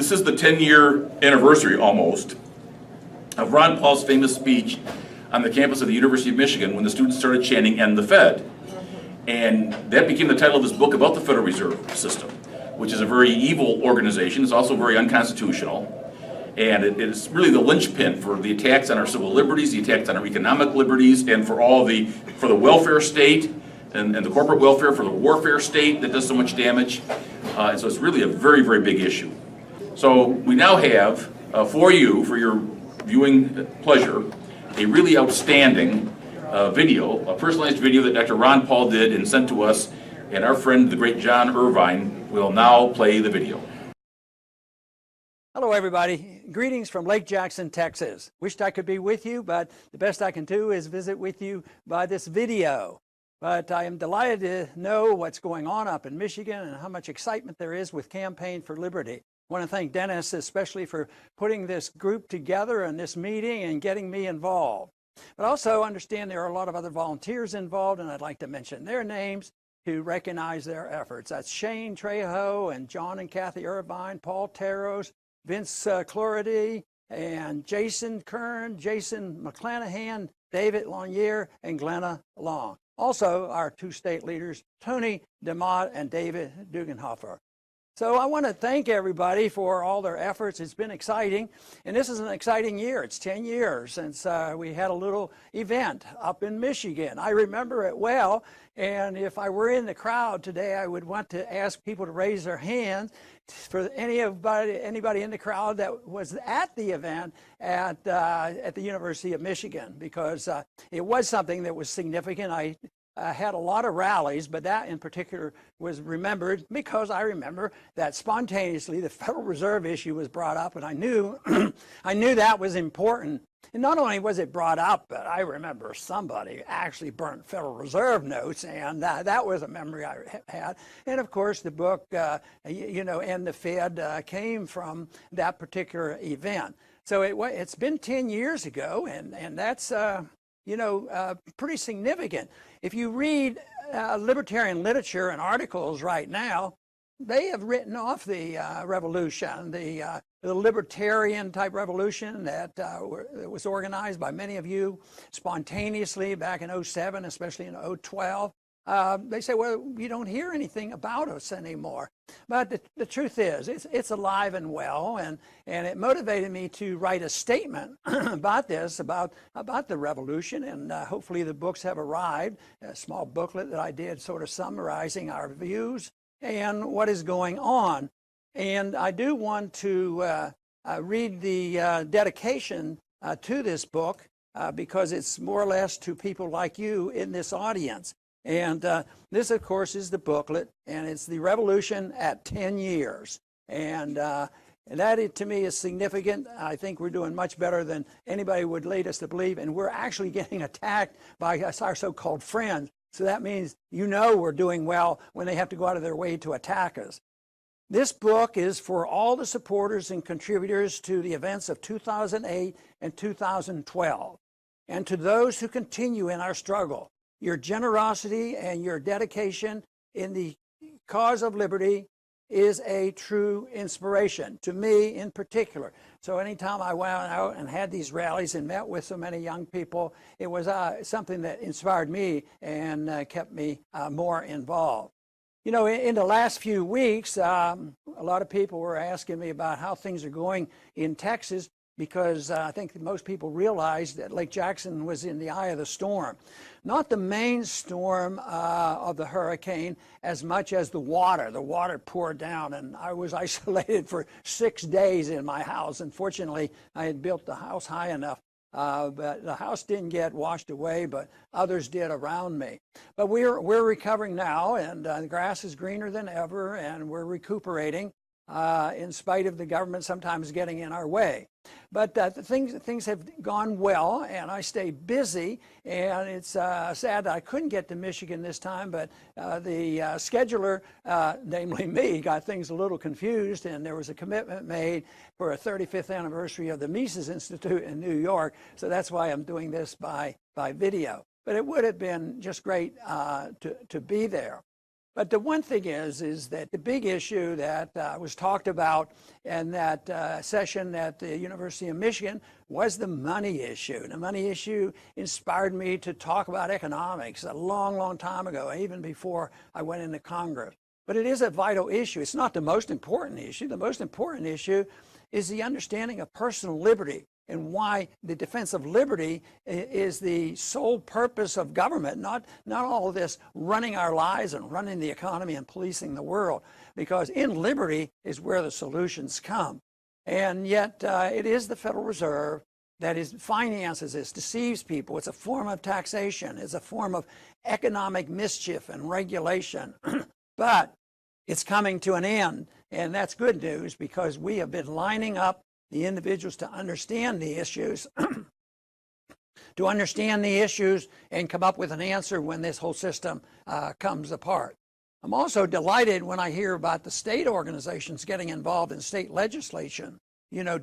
This is the 10-year anniversary almost of Ron Paul's famous speech on the campus of the University of Michigan when the students started chanting "End the Fed." And that became the title of his book about the Federal Reserve System, which is a very evil organization. It's also very unconstitutional. And it's really the linchpin for the attacks on our civil liberties, the attacks on our economic liberties, and for the welfare state and the corporate welfare, for the warfare state that does so much damage. And so it's really a very, very big issue. So we now have for you, for your viewing pleasure, a really outstanding video, a personalized video that Dr. Ron Paul did and sent to us, and our friend, the great John Irvine, will now play the video. Hello everybody, greetings from Lake Jackson, Texas. Wished I could be with you, but the best I can do is visit with you by this video. But I am delighted to know what's going on up in Michigan and how much excitement there is with Campaign for Liberty. I want to thank Dennis especially for putting this group together and this meeting and getting me involved. But also understand there are a lot of other volunteers involved, and I'd like to mention their names to recognize their efforts. That's Shane Trejo and John and Kathy Irvine, Paul Taros, Vince Cloredy, and Jason Kern, Jason McClanahan, David Lanier, and Glenna Long. Also, our two state leaders, Tony DeMott and David Dugenhofer. So I want to thank everybody for all their efforts. It's been exciting, and this is an exciting year. It's 10 years since we had a little event up in Michigan. I remember it well, and if I were in the crowd today, I would want to ask people to raise their hands for anybody in the crowd that was at the event at the University of Michigan, because it was something that was significant. I had a lot of rallies, but that in particular was remembered because I remember that spontaneously the Federal Reserve issue was brought up, and I knew I knew that was important. And not only was it brought up, but I remember somebody actually burnt Federal Reserve notes, and that was a memory I had. And of course, the book, End the Fed, came from that particular event. So it's been 10 years ago, and that's pretty significant. If you read libertarian literature and articles right now, they have written off the revolution, the libertarian type revolution that was organized by many of you spontaneously back in 07, especially in 012. They say, well, you don't hear anything about us anymore. But the truth is, it's alive and well, and it motivated me to write a statement about this, about the revolution, and hopefully the books have arrived, a small booklet that I did sort of summarizing our views and what is going on. And I do want to read the dedication to this book because it's more or less to people like you in this audience. And this, of course, is the booklet, and it's the revolution at 10 years. And that, to me, is significant. I think we're doing much better than anybody would lead us to believe, and we're actually getting attacked by our so-called friends. So that means we're doing well when they have to go out of their way to attack us. This book is for all the supporters and contributors to the events of 2008 and 2012, and to those who continue in our struggle. Your generosity and your dedication in the cause of liberty is a true inspiration, to me in particular. So anytime I went out and had these rallies and met with so many young people, it was something that inspired me and kept me more involved. In the last few weeks, a lot of people were asking me about how things are going in Texas, because I think that most people realized that Lake Jackson was in the eye of the storm. Not the main storm of the hurricane as much as the water. The water poured down, and I was isolated for 6 days in my house. Unfortunately, I had built the house high enough, but the house didn't get washed away, but others did around me. But we're recovering now, and the grass is greener than ever, and we're recuperating in spite of the government sometimes getting in our way. But things have gone well, and I stay busy, and it's sad that I couldn't get to Michigan this time, but the scheduler, namely me, got things a little confused, and there was a commitment made for a 35th anniversary of the Mises Institute in New York, so that's why I'm doing this by video. But it would have been just great to be there. But the one thing is that the big issue that was talked about in that session at the University of Michigan was the money issue. The money issue inspired me to talk about economics a long, long time ago, even before I went into Congress. But it is a vital issue. It's not the most important issue. The most important issue is the understanding of personal liberty and why the defense of liberty is the sole purpose of government, not all of this running our lives and running the economy and policing the world, because in liberty is where the solutions come. And yet it is the Federal Reserve that finances this, deceives people. It's a form of taxation. It's a form of economic mischief and regulation. But it's coming to an end, and that's good news because we have been lining up the individuals to understand the issues, and come up with an answer when this whole system comes apart. I'm also delighted when I hear about the state organizations getting involved in state legislation,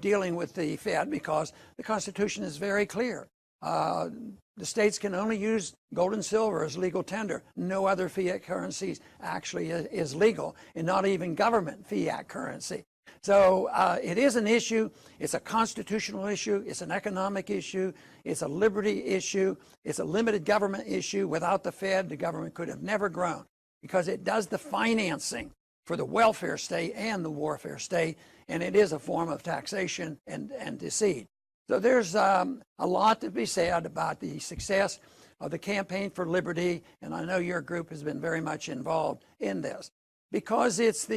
dealing with the Fed, because the Constitution is very clear. The states can only use gold and silver as legal tender. No other fiat currencies actually is legal, and not even government fiat currency. So it is an issue. It's a constitutional issue. It's an economic issue. It's a liberty issue. It's a limited government issue. Without the Fed, the government could have never grown, because it does the financing for the welfare state and the warfare state, and it is a form of taxation and deceit. So there's a lot to be said about the success of the Campaign for Liberty, and I know your group has been very much involved in this, because it's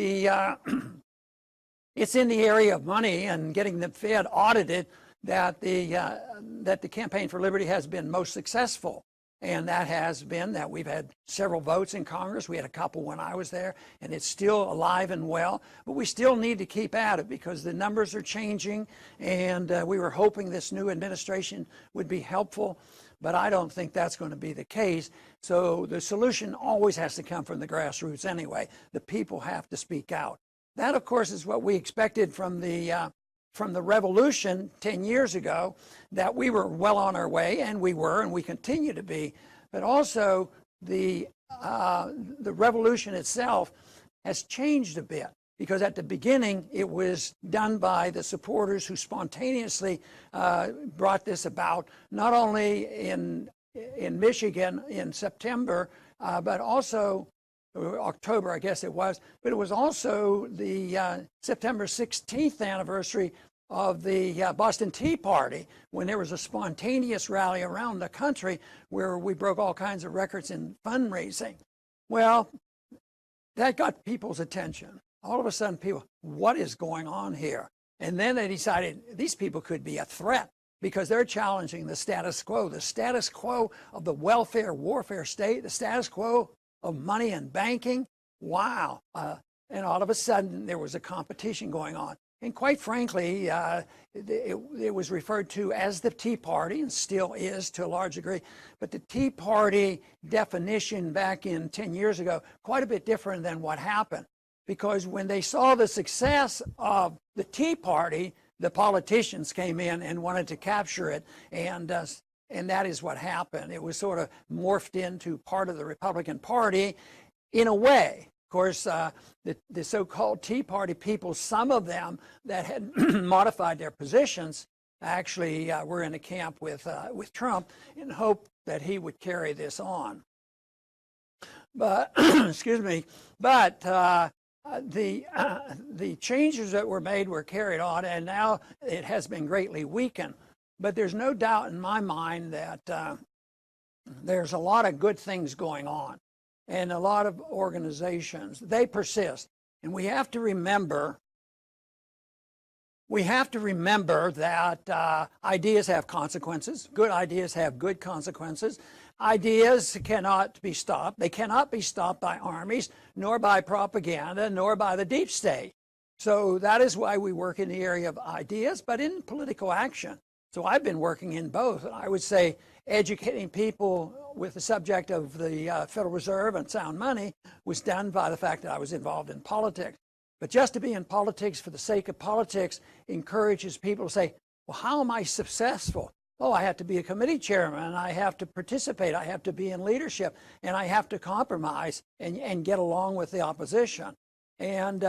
it's in the area of money and getting the Fed audited that the Campaign for Liberty has been most successful. And that has been that we've had several votes in Congress. We had a couple when I was there, and it's still alive and well. But we still need to keep at it because the numbers are changing, and we were hoping this new administration would be helpful, but I don't think that's going to be the case. So the solution always has to come from the grassroots anyway. The people have to speak out. That, of course, is what we expected from the revolution 10 years ago, that we were well on our way, and we continue to be. But also the revolution itself has changed a bit, because at the beginning it was done by the supporters who spontaneously brought this about, not only in Michigan in September, but also October, I guess it was, but it was also the September 16th anniversary of the Boston Tea Party, when there was a spontaneous rally around the country where we broke all kinds of records in fundraising. Well, that got people's attention. All of a sudden, people, what is going on here? And then they decided these people could be a threat, because they're challenging the status quo of the welfare warfare state, the status quo of money and banking. Wow. And all of a sudden, there was a competition going on. And quite frankly, it was referred to as the Tea Party, and still is to a large degree. But the Tea Party definition back in 10 years ago, quite a bit different than what happened. Because when they saw the success of the Tea Party, the politicians came in and wanted to capture it, and that is what happened. It was sort of morphed into part of the Republican Party in a way. Of course, the so-called Tea Party people, some of them that had modified their positions, actually were in a camp with Trump in hope that he would carry this on. But excuse me. But the changes that were made were carried on, and now it has been greatly weakened. But there's no doubt in my mind that there's a lot of good things going on. And a lot of organizations, they persist. And we have to remember that ideas have consequences. Good ideas have good consequences. Ideas cannot be stopped. They cannot be stopped by armies, nor by propaganda, nor by the deep state. So that is why we work in the area of ideas, but in political action. So I've been working in both. I would say educating people with the subject of the Federal Reserve and sound money was done by the fact that I was involved in politics. But just to be in politics for the sake of politics encourages people to say, well, how am I successful? oh, I have to be a committee chairman, I have to participate, I have to be in leadership, and I have to compromise and get along with the opposition. And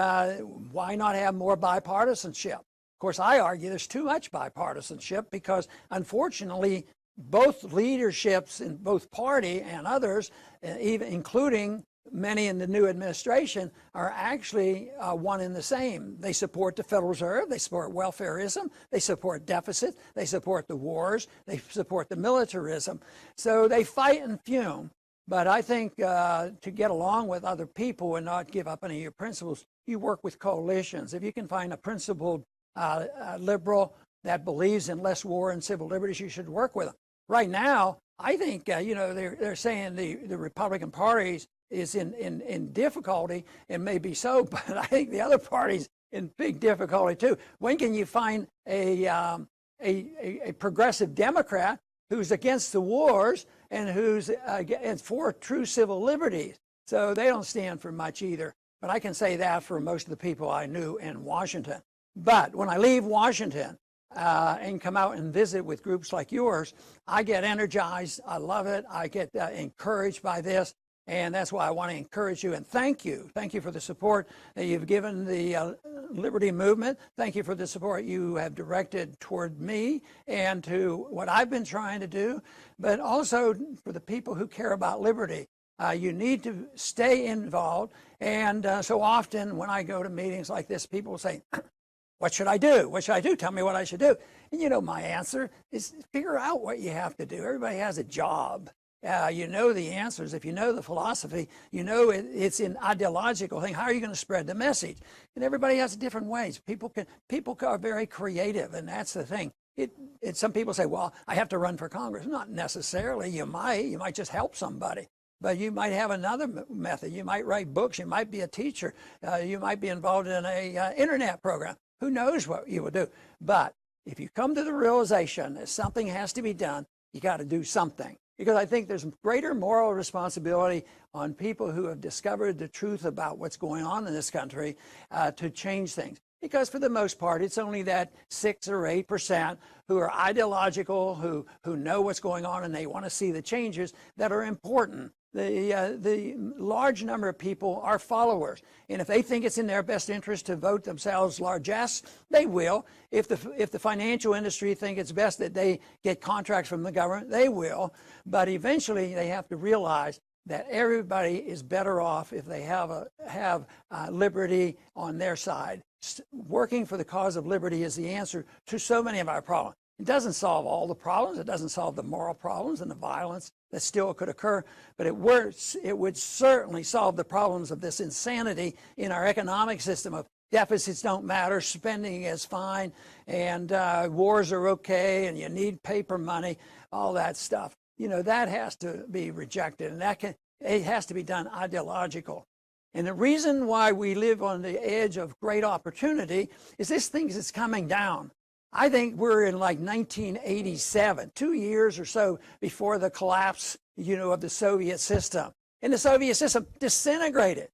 why not have more bipartisanship? Of course, I argue there's too much bipartisanship because, unfortunately, both leaderships in both party and others, even including many in the new administration, are actually one and the same. They support the Federal Reserve, they support welfareism, they support deficit, they support the wars, they support the militarism. So they fight and fume. But I think to get along with other people and not give up any of your principles, you work with coalitions. If you can find a principled liberal that believes in less war and civil liberties, you should work with them. Right now, I think, they're saying the Republican Party is in difficulty, and maybe so, but I think the other party's in big difficulty too. When can you find a progressive Democrat who's against the wars and who's for true civil liberties? So they don't stand for much either. But I can say that for most of the people I knew in Washington. But when I leave Washington and come out and visit with groups like yours, I get energized. I love it. I get encouraged by this. And that's why I want to encourage you and thank you. Thank you for the support that you've given the Liberty Movement. Thank you for the support you have directed toward me and to what I've been trying to do, but also for the people who care about liberty. You need to stay involved. And so often when I go to meetings like this, people will say, what should I do? What should I do? Tell me what I should do. And my answer is figure out what you have to do. Everybody has a job. You know the answers. If you know the philosophy, you know it's an ideological thing. How are you going to spread the message? And everybody has different ways. People are very creative, and that's the thing. Some people say, well, I have to run for Congress. Not necessarily. You might just help somebody. But you might have another method. You might write books. You might be a teacher. You might be involved in a internet program. Who knows what you will do? But if you come to the realization that something has to be done, you got to do something. Because I think there's greater moral responsibility on people who have discovered the truth about what's going on in this country to change things. Because for the most part, it's only that 6 or 8% who are ideological, who know what's going on and they want to see the changes that are important. The large number of people are followers, and if they think it's in their best interest to vote themselves largesse, they will. If the financial industry think it's best that they get contracts from the government, they will. But eventually, they have to realize that everybody is better off if they have liberty on their side. Working for the cause of liberty is the answer to so many of our problems. It doesn't solve all the problems. It doesn't solve the moral problems and the violence that still could occur, but it would certainly solve the problems of this insanity in our economic system of deficits don't matter, spending is fine, and wars are okay, and you need paper money, all that stuff. That has to be rejected, and it has to be done ideological. And the reason why we live on the edge of great opportunity is this thing is coming down. I think we're in like 1987, 2 years or so before the collapse, of the Soviet system. And the Soviet system disintegrated.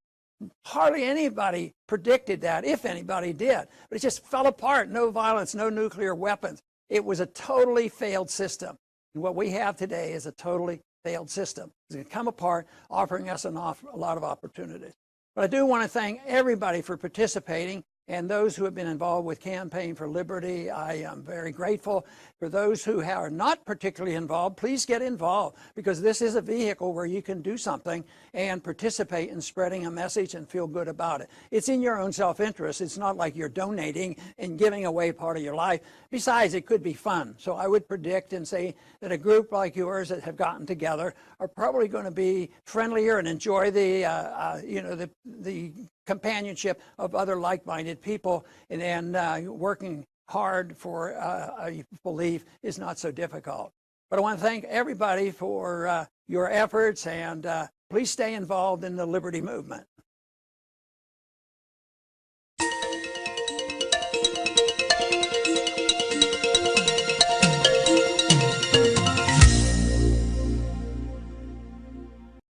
Hardly anybody predicted that, if anybody did. But it just fell apart. No violence, no nuclear weapons. It was a totally failed system. And what we have today is a totally failed system. It's going to come apart, offering us a lot of opportunities. But I do want to thank everybody for participating. And those who have been involved with Campaign for Liberty, I am very grateful. For those who are not particularly involved, please get involved, because this is a vehicle where you can do something and participate in spreading a message and feel good about it. It's in your own self-interest. It's not like you're donating and giving away part of your life. Besides, it could be fun. So I would predict and say that a group like yours that have gotten together are probably going to be friendlier and enjoy the companionship of other like-minded people, and then working hard for a belief is not so difficult. But I want to thank everybody for your efforts, and please stay involved in the Liberty Movement.